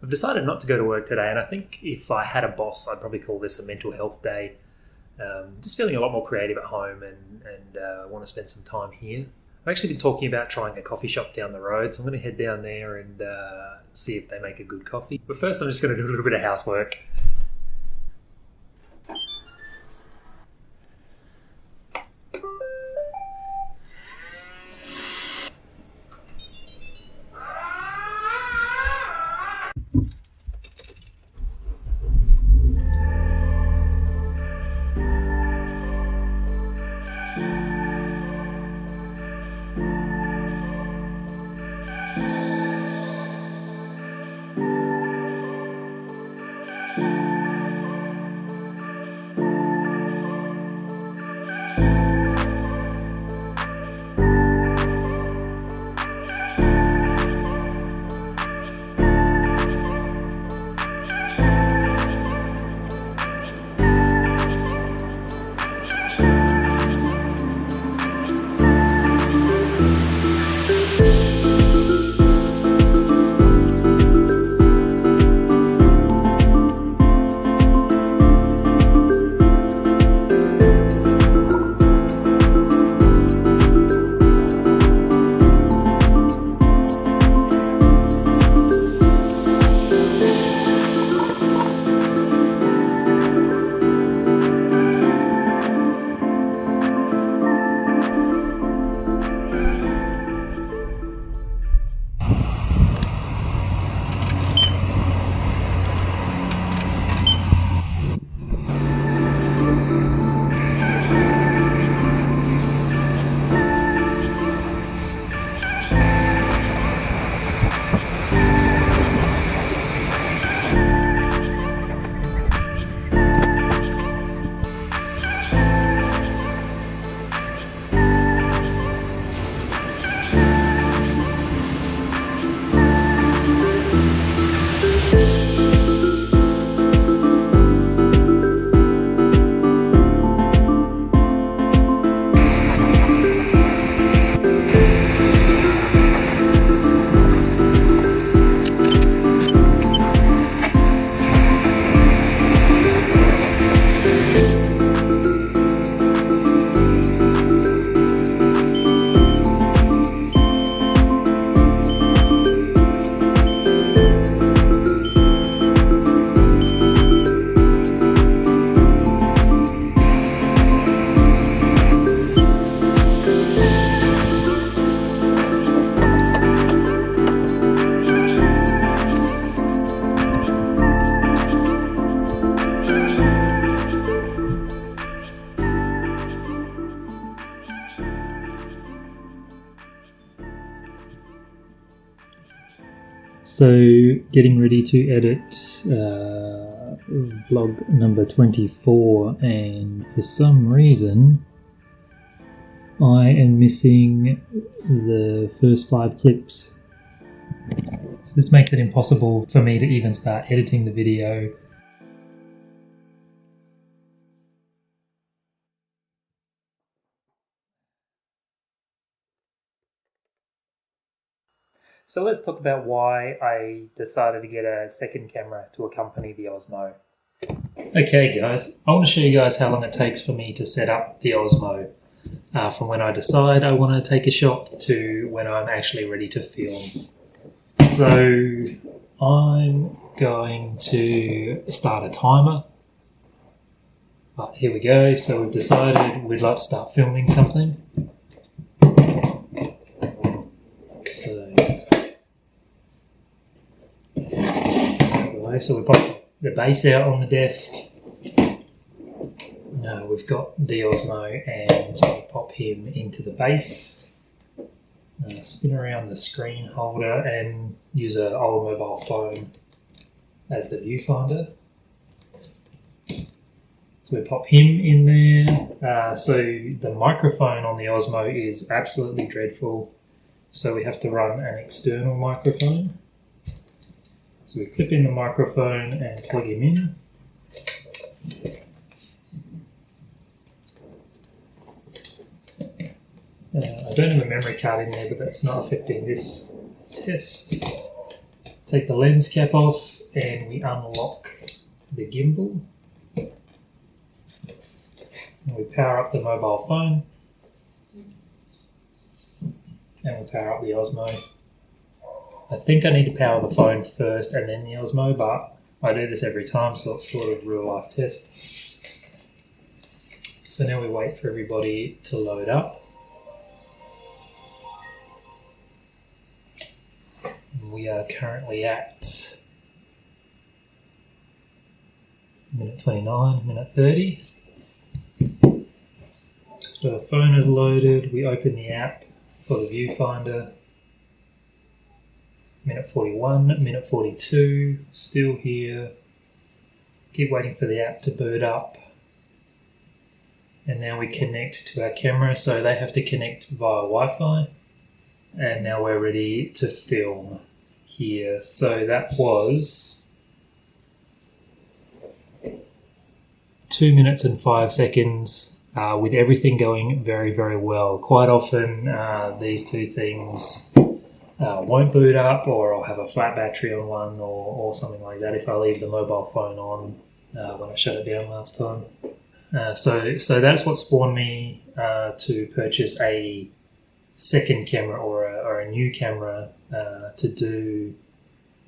I've decided not to go to work today, and I think if I had a boss, I'd probably call this a mental health day. Just feeling a lot more creative at home and want to spend some time here. I've actually been talking about trying a coffee shop down the road, so I'm going to head down there and see if they make a good coffee. But first I'm just going to do a little bit of housework. So, getting ready to edit vlog number 24, and for some reason I am missing the first 5 clips. So this makes it impossible for me to even start editing the video. So let's talk about why I decided to get a second camera to accompany the Osmo. Okay guys, I want to show you guys how long it takes for me to set up the Osmo. From when I decide I want to take a shot to when I'm actually ready to film. So I'm going to start a timer. But here we go, so we've decided we'd like to start filming something. So we pop the base out on the desk. Now we've got the Osmo and we pop him into the base. Spin around the screen holder and use an old mobile phone as the viewfinder. So we pop him in there. So the microphone on the Osmo is absolutely dreadful. So we have to run an external microphone. So we clip in the microphone and plug him in. I don't have a memory card in there, but that's not affecting this test. take the lens cap off and we unlock the gimbal. And we power up the mobile phone. And we'll power up the Osmo. I think I need to power the phone first and then the Osmo, but I do this every time, so it's sort of real life test. So now we wait for everybody to load up. We are currently at minute 29, minute 30. So the phone is loaded, we open the app for the viewfinder. Minute 41, minute 42, still here. Keep waiting for the app to boot up. And now we connect to our camera, so they have to connect via Wi-Fi. And now we're ready to film here. So that was 2 minutes and 5 seconds with everything going very, very well. Quite often these two things won't boot up, or I'll have a flat battery on one or something like that if I leave the mobile phone on when I shut it down last time. So that's what spawned me to purchase a second camera or a new camera to do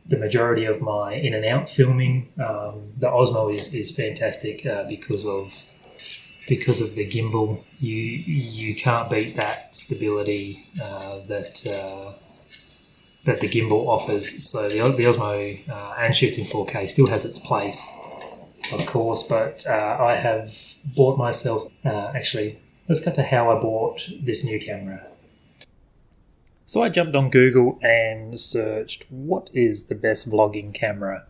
the majority of my in and out filming. The Osmo is fantastic because of the gimbal. You can't beat that stability that the gimbal offers. So the Osmo and shooting 4K still has its place, of course, but I have bought myself... actually, let's cut to how I bought this new camera. So I jumped on Google and searched, what is the best vlogging camera?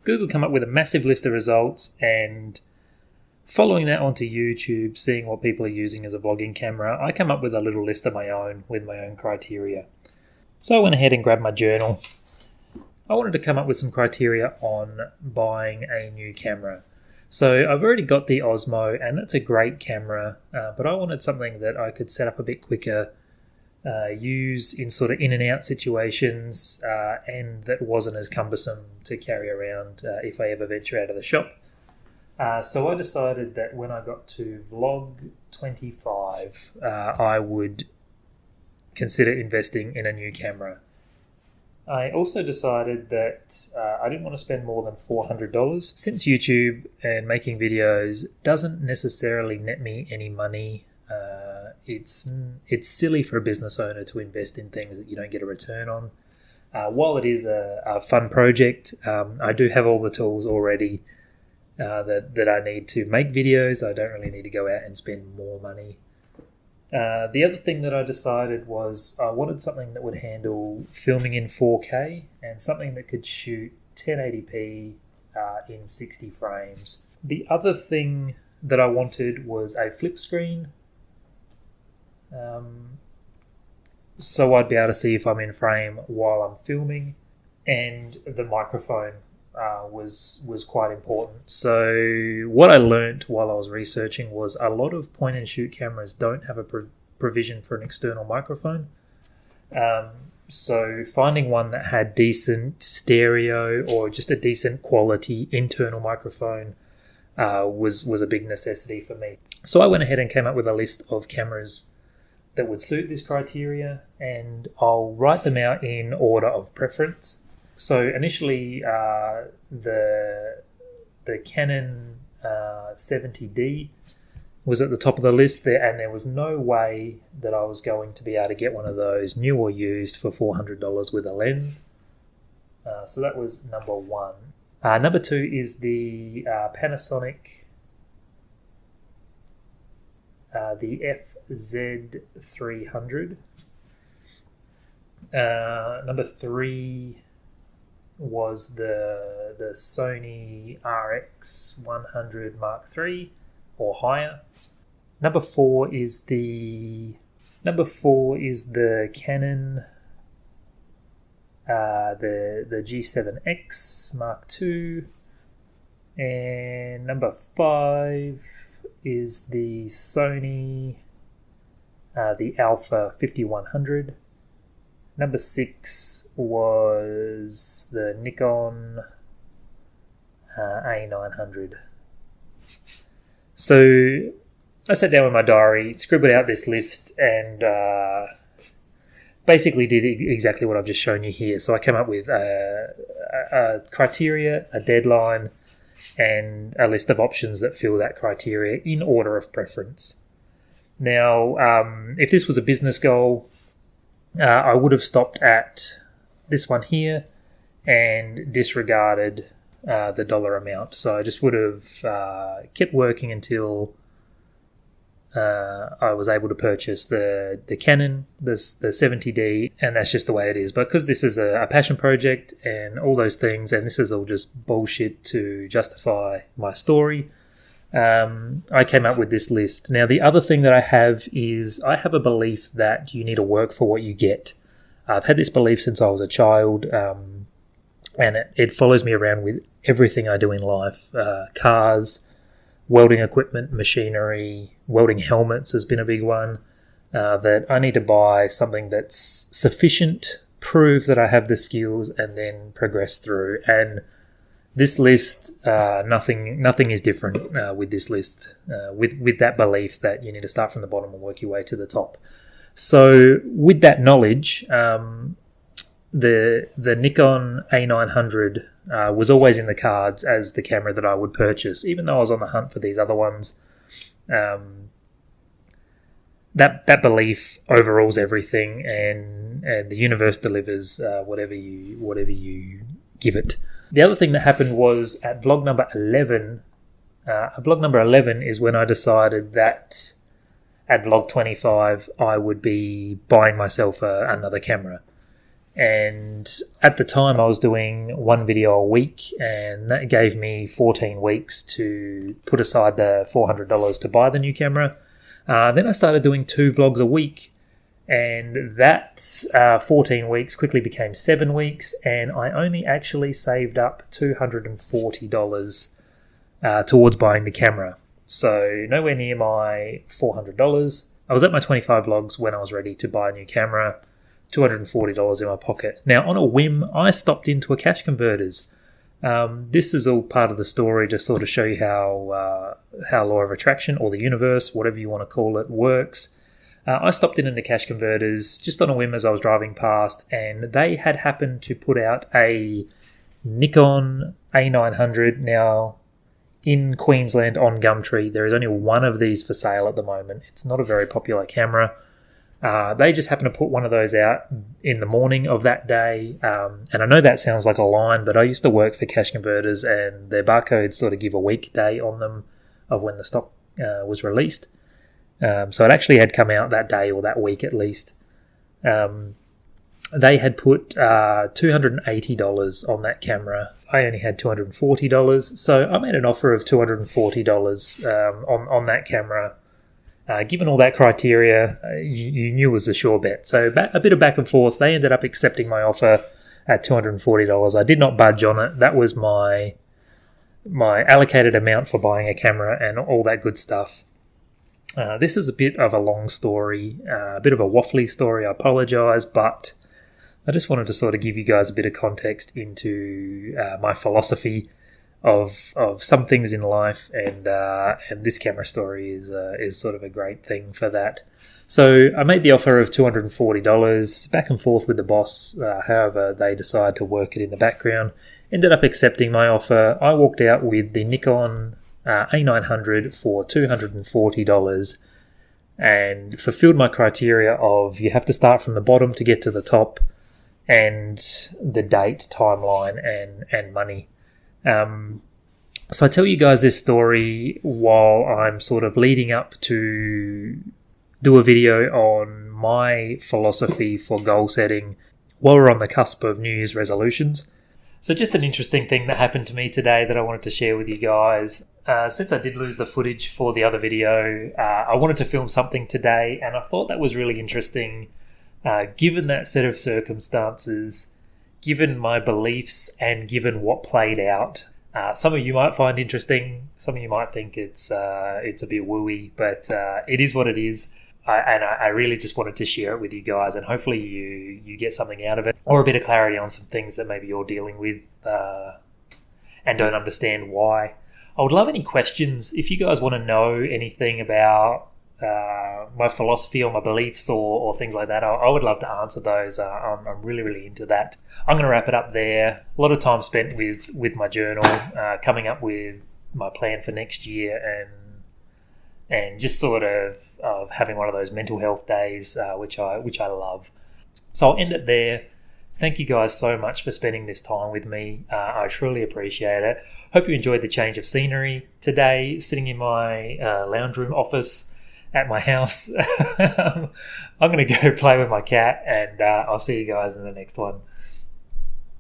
Google came up with a massive list of results, and following that onto YouTube, seeing what people are using as a vlogging camera, I came up with a little list of my own with my own criteria. So I went ahead and grabbed my journal. I wanted to come up with some criteria on buying a new camera. So I've already got the Osmo, and that's a great camera, but I wanted something that I could set up a bit quicker, use in sort of in and out situations, and that wasn't as cumbersome to carry around if I ever venture out of the shop. So I decided that when I got to vlog 25, I would consider investing in a new camera. I also decided that I didn't want to spend more than $400. Since YouTube and making videos doesn't necessarily net me any money, it's silly for a business owner to invest in things that you don't get a return on. While it is a fun project, I do have all the tools already that I need to make videos. I don't really need to go out and spend more money. The other thing that I decided was I wanted something that would handle filming in 4K and something that could shoot 1080p in 60 frames. The other thing that I wanted was a flip screen, so I'd be able to see if I'm in frame while I'm filming, and the microphone was quite important. So what I learnt while I was researching was a lot of point and shoot cameras don't have a provision for an external microphone. So finding one that had decent stereo or just a decent quality internal microphone was a big necessity for me. So I went ahead and came up with a list of cameras that would suit this criteria, and I'll write them out in order of preference. So initially, the Canon 70D was at the top of the list there, and there was no way that I was going to be able to get one of those, new or used, for $400 with a lens. So that was number one. Number two is the Panasonic, the FZ300. Number three was the Sony RX100 Mark III or higher. Number four is the Canon the G7X Mark II, and number five is the Sony the Alpha 5100. Number 6 was the Nikon A900. So I sat down with my diary, scribbled out this list, and basically did exactly what I've just shown you here. So I came up with a criteria, a deadline, and a list of options that fill that criteria in order of preference. Now, if this was a business goal, I would have stopped at this one here and disregarded the dollar amount. So I just would have kept working until I was able to purchase the Canon, the 70D, and that's just the way it is. But because this is a passion project and all those things, and this is all just bullshit to justify my story, I came up with this list. Now, the other thing that I have is I have a belief that you need to work for what you get. I've had this belief since I was a child, and it follows me around with everything I do in life. Cars, welding equipment, machinery, welding helmets has been a big one. That I need to buy something that's sufficient, prove that I have the skills, and then progress through. And this list, nothing is different with this list, with that belief that you need to start from the bottom and work your way to the top. So with that knowledge, the Nikon A900 was always in the cards as the camera that I would purchase, even though I was on the hunt for these other ones. That belief overrules everything, and the universe delivers whatever you give it. The other thing that happened was at vlog number 11. Vlog number 11 is when I decided that at vlog 25 I would be buying myself another camera. And at the time I was doing one video a week, and that gave me 14 weeks to put aside the $400 to buy the new camera. Then I started doing 2 vlogs a week, and that 14 weeks quickly became 7 weeks, and I only actually saved up $240 towards buying the camera. So nowhere near my $400. I was at my 25 vlogs when I was ready to buy a new camera. $240 in my pocket. Now, on a whim, I stopped into a cash converters. This is all part of the story to sort of show you how law of attraction, or the universe, whatever you want to call it, works. I stopped in the cash converters just on a whim as I was driving past, and they had happened to put out a Nikon A900. Now, in Queensland on Gumtree, there is only one of these for sale at the moment. It's not a very popular camera. They just happened to put one of those out in the morning of that day. And I know that sounds like a line, but I used to work for cash converters, and their barcodes sort of give a weekday on them of when the stock was released. So it actually had come out that day, or that week at least. They had put $280 on that camera. I only had $240, so I made an offer of $240 on that camera. Given all that criteria, you knew it was a sure bet. So a bit of back and forth. They ended up accepting my offer at $240. I did not budge on it. That was my allocated amount for buying a camera and all that good stuff. This is a bit of a long story, a bit of a waffly story. I apologise, but I just wanted to sort of give you guys a bit of context into my philosophy of some things in life, and this camera story is sort of a great thing for that. So I made the offer of $240, back and forth with the boss. However, they decided to work it in the background. Ended up accepting my offer. I walked out with the Nikon A900 for $240, and fulfilled my criteria of you have to start from the bottom to get to the top, and the date, timeline, and money. So I tell you guys this story while I'm sort of leading up to do a video on my philosophy for goal setting while we're on the cusp of New Year's resolutions. So just an interesting thing that happened to me today that I wanted to share with you guys. Since I did lose the footage for the other video, I wanted to film something today, and I thought that was really interesting given that set of circumstances, given my beliefs, and given what played out. Some of you might find interesting, some of you might think it's a bit wooey, but it is what it is. I really just wanted to share it with you guys, and hopefully you get something out of it, or a bit of clarity on some things that maybe you're dealing with and don't understand why. I would love any questions. If you guys want to know anything about my philosophy or my beliefs or things like that, I would love to answer those. I'm really, really into that. I'm going to wrap it up there. A lot of time spent with my journal, coming up with my plan for next year, and just sort of having one of those mental health days, which I love. So I'll end it there. Thank you guys so much for spending this time with me. I truly appreciate it. Hope you enjoyed the change of scenery today, sitting in my lounge room office at my house. I'm going to go play with my cat, and I'll see you guys in the next one.